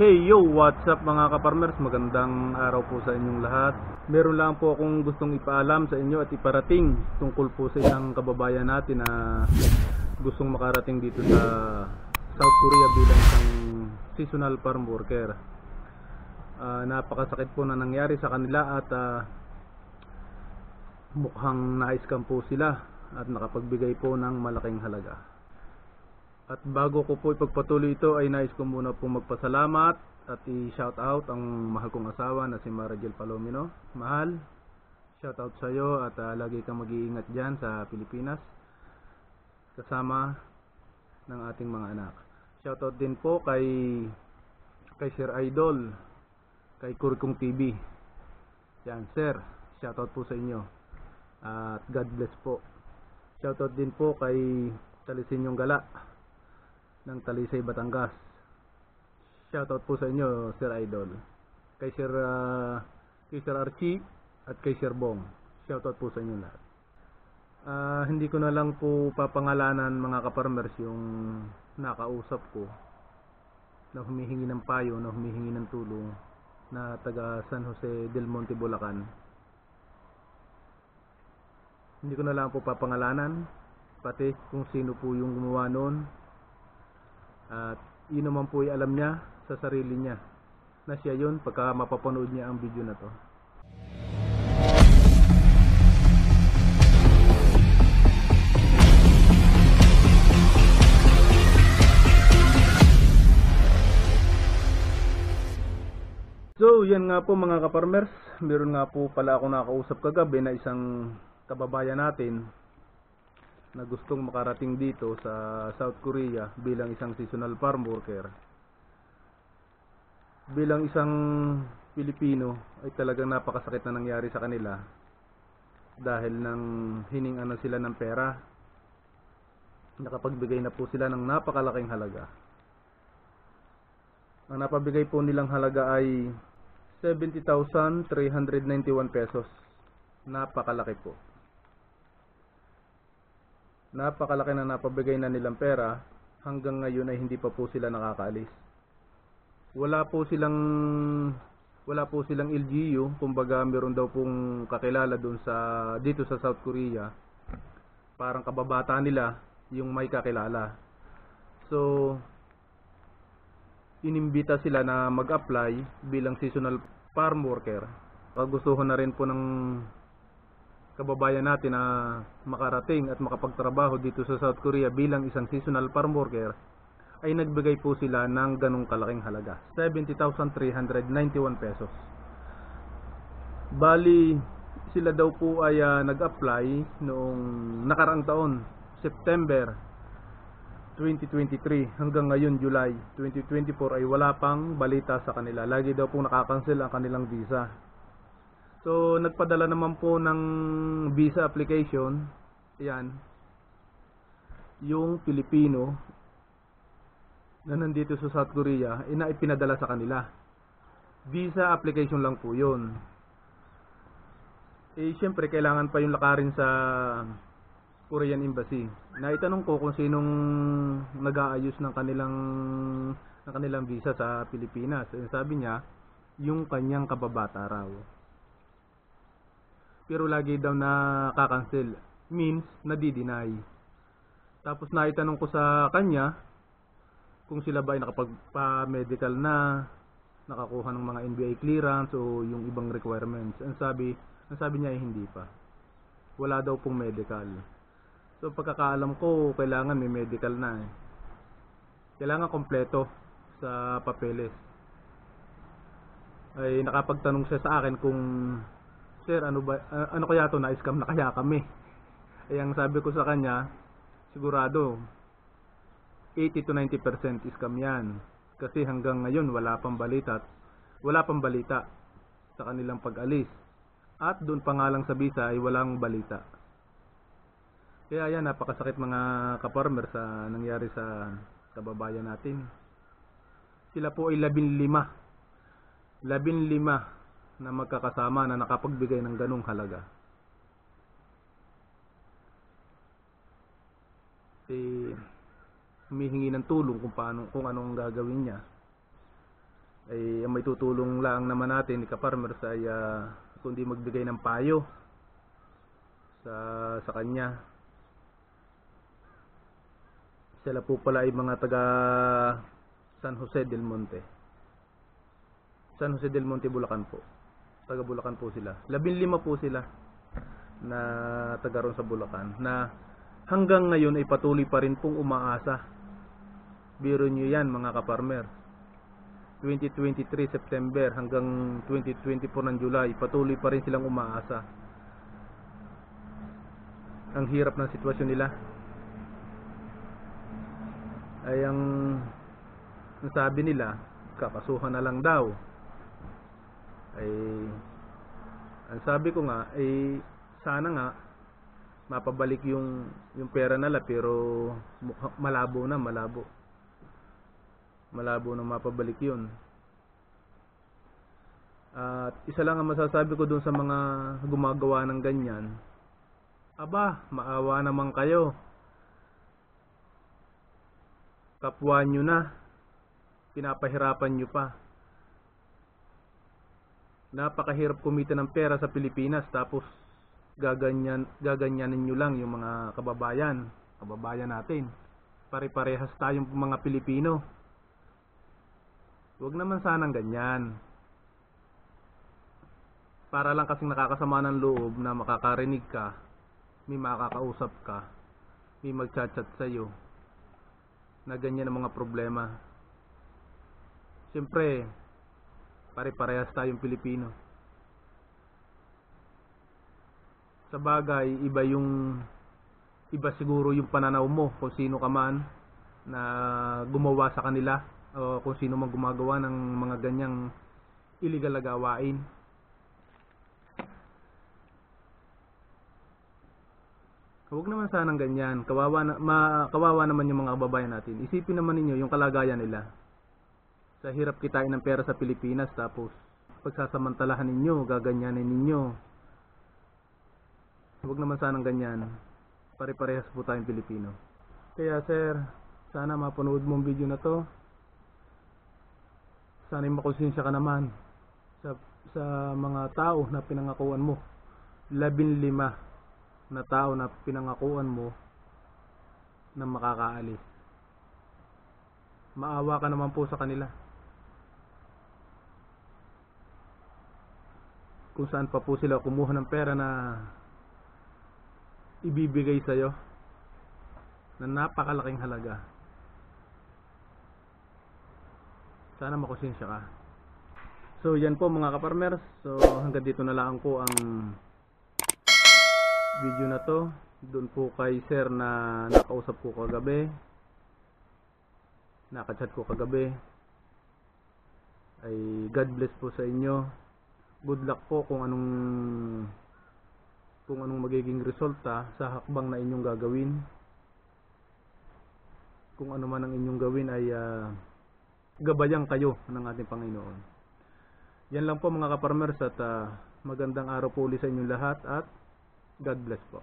Hey yo, what's up mga kaparmers? Magandang araw po sa inyong lahat. Meron lang po akong gustong ipaalam sa inyo at iparating tungkol po sa isang kababayan natin na gustong makarating dito sa South Korea bilang isang seasonal farm worker. Napakasakit po na nangyari sa kanila at mukhang na-scam po sila at nakapagbigay po ng malaking halaga. At bago ko po ipagpatuloy ito ay nais ko muna po magpasalamat at i-shout out ang mahal kong asawa na si Maragel Palomino. Mahal, shout out sa iyo at lagi kang mag-iingat dyan sa Pilipinas kasama ng ating mga anak. Shout out din po kay Sir Idol, kay Kurikong TV. Yan sir, shout out po sa inyo at God bless po. Shout out din po kay Talisenyong Gala ng Talisay, Batangas. Shoutout po sa inyo, Sir Idol. Kay Sir Archie at kay Sir Bong. Shoutout po sa inyo lahat. Hindi ko na lang po papangalanan mga kaparmers yung nakausap ko na humihingi ng payo, na humihingi ng tulong na taga San Jose del Monte, Bulacan. Hindi ko na lang po papangalanan pati kung sino po yung gumawa noon. At yun naman po ay alam niya sa sarili niya na siya yun pagka mapapanood niya ang video na to. So yan nga po mga kaparmers, meron nga po pala ako nakausap kagabi na isang kababayan natin na gustong makarating dito sa South Korea bilang isang seasonal farm worker. Bilang isang Pilipino ay talagang napakasakit na nangyari sa kanila dahil nang hiningan na sila ng pera. Nakapagbigay na po sila ng napakalaking halaga. Ang napabigay po nilang halaga ay 70,391 pesos. Napakalaki po. Napakalaki na napabigay na nilang pera, hanggang ngayon ay hindi pa po sila nakakaalis. Wala po silang LGU, kumbaga meron daw pong kakilala doon dito sa South Korea. Parang kababata nila yung may kakilala. So inimbita sila na mag-apply bilang seasonal farm worker. Kagustuhan na rin po ng kababayan natin na makarating at makapagtrabaho dito sa South Korea bilang isang seasonal farm worker, ay nagbigay po sila ng ganong kalaking halaga, 70,391 pesos. Bali, sila daw po ay nag-apply noong nakaraang taon, September 2023, hanggang ngayon July 2024 ay wala pang balita sa kanila. Lagi daw pong nakakancel ang kanilang visa. So nagpadala naman po ng visa application, yan, yung Pilipino na nandito sa South Korea, ipinadala sa kanila. Visa application lang po yun. Syempre kailangan pa yung lakarin sa Korean Embassy. Naitanong ko kung sinong nag-aayos ng kanilang visa sa Pilipinas. Sabi niya, yung kanyang kababata raw. Pero lagi daw nakakancel, means nadi-deny. Tapos naitanong ko sa kanya kung sila ba ay nakapagpa-medical na, nakakuha ng mga NBA clearance o yung ibang requirements. Ang sabi niya ay hindi pa. Wala daw pong medical. So pagkakaalam ko, kailangan may medical na. Kailangan kompleto sa papeles. Ay nakapagtanong siya sa akin kung, sir, ano kaya to, na-scam na kaya kami? Ay ang sabi ko sa kanya, sigurado 80 to 90% scam yan. Kasi hanggang ngayon wala pang balita sa kanilang pag-alis. At doon pa nga lang sa visa ay walang balita. Kaya yan, napakasakit mga kaparmer sa nangyari sa kababayan natin. Sila po ay 15 na magkakasama na nakapagbigay ng ganong halaga. Humihingi ng tulong kung anong gagawin niya. ay ang may tutulong lang naman natin ni ka-farmers ay kundi magbigay ng payo sa kanya. Sila po pala ay mga taga San Jose del Monte. San Jose del Monte, Bulacan po. Taga Bulacan po sila. 15 po sila na taga ron sa Bulacan na hanggang ngayon ay patuloy pa rin pong umaasa. Biro nyo yan mga ka-farmer. 2023 September hanggang 2024 ng July, patuloy pa rin silang umaasa. Ang hirap ng sitwasyon nila. Ay ang sabi nila, kakasuhan na lang daw. Ay ang sabi ko nga ay sana nga mapabalik yung pera nila, pero malabo na mapabalik yun. At isa lang ang masasabi ko dun sa mga gumagawa ng ganyan, aba, maawa naman kayo. Kapwa nyo na, pinapahirapan nyo pa. Napakahirap kumita ng pera sa Pilipinas, tapos gaganyanin nyo lang yung mga kababayan natin. Pare-parehas tayong mga Pilipino. Huwag naman sanang ganyan. Para lang kasing nakakasama ng loob na makakarinig ka, may makakausap ka, may magchat-chat sa'yo na ganyan ang mga problema. Siyempre, pare-parehas tayong Pilipino. Sa bagay, iba siguro yung pananaw mo kung sino ka man na gumawa sa kanila, o kung sino man gumagawa ng mga ganyang illegal na gawain. Huwag naman sanang ganyan. Kawawa naman yung mga kababayan natin. Isipin naman ninyo yung kalagayan nila. Sa hirap kitain ng pera sa Pilipinas, tapos pagsasamantalahan ninyo, gaganyanin ninyo. Huwag naman sanang ganyan. Pare-parehas po tayong Pilipino. Kaya sir, sana mapanood mo ang video na to. Sana makonsensya ka naman sa mga tao na pinangakuan mo. 15 na tao na pinangakuan mo na makakaalis. Maawa ka naman po sa kanila. Kung saan pa po sila kumuha ng pera na ibibigay sa'yo na napakalaking halaga. Sana makonsensya ka. So yan po mga ka-farmers. So hanggang dito na lang po ang video na to. Doon po kay sir na nakausap ko kagabi, nakachat ko kagabi, ay God bless po sa inyo. Good luck po kung anong magiging resulta sa hakbang na inyong gagawin. Kung ano man ang inyong gawin ay gabayan kayo ng ating Panginoon. Yan lang po mga ka-farmers, at magandang araw po ulit sa inyong lahat, at God bless po.